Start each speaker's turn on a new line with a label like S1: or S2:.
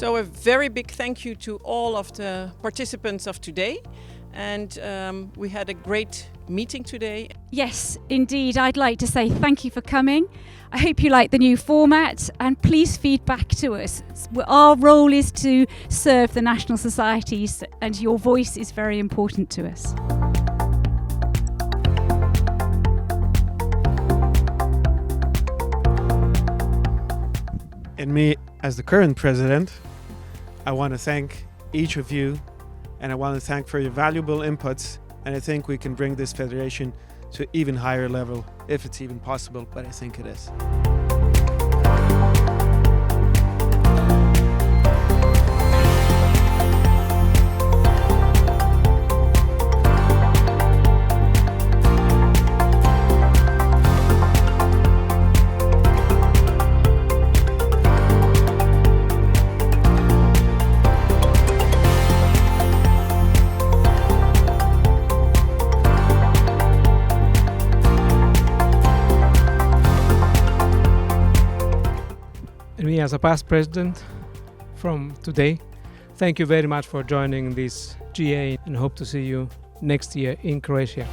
S1: So a very big thank you to all of the participants of today. And we had a great meeting today.
S2: Yes, indeed. I'd like to say thank you for coming. I hope you like the new format and please feed back to us. Our role is to serve the national societies and your voice is very important to us.
S3: And me, as the current president, I want to thank each of you and I want to thank for your valuable inputs, and I think we can bring this federation to an even higher level, if it's even possible, but I think it is.
S4: And me as a past president from today, thank you very much for joining this GA and hope to see you next year in Croatia.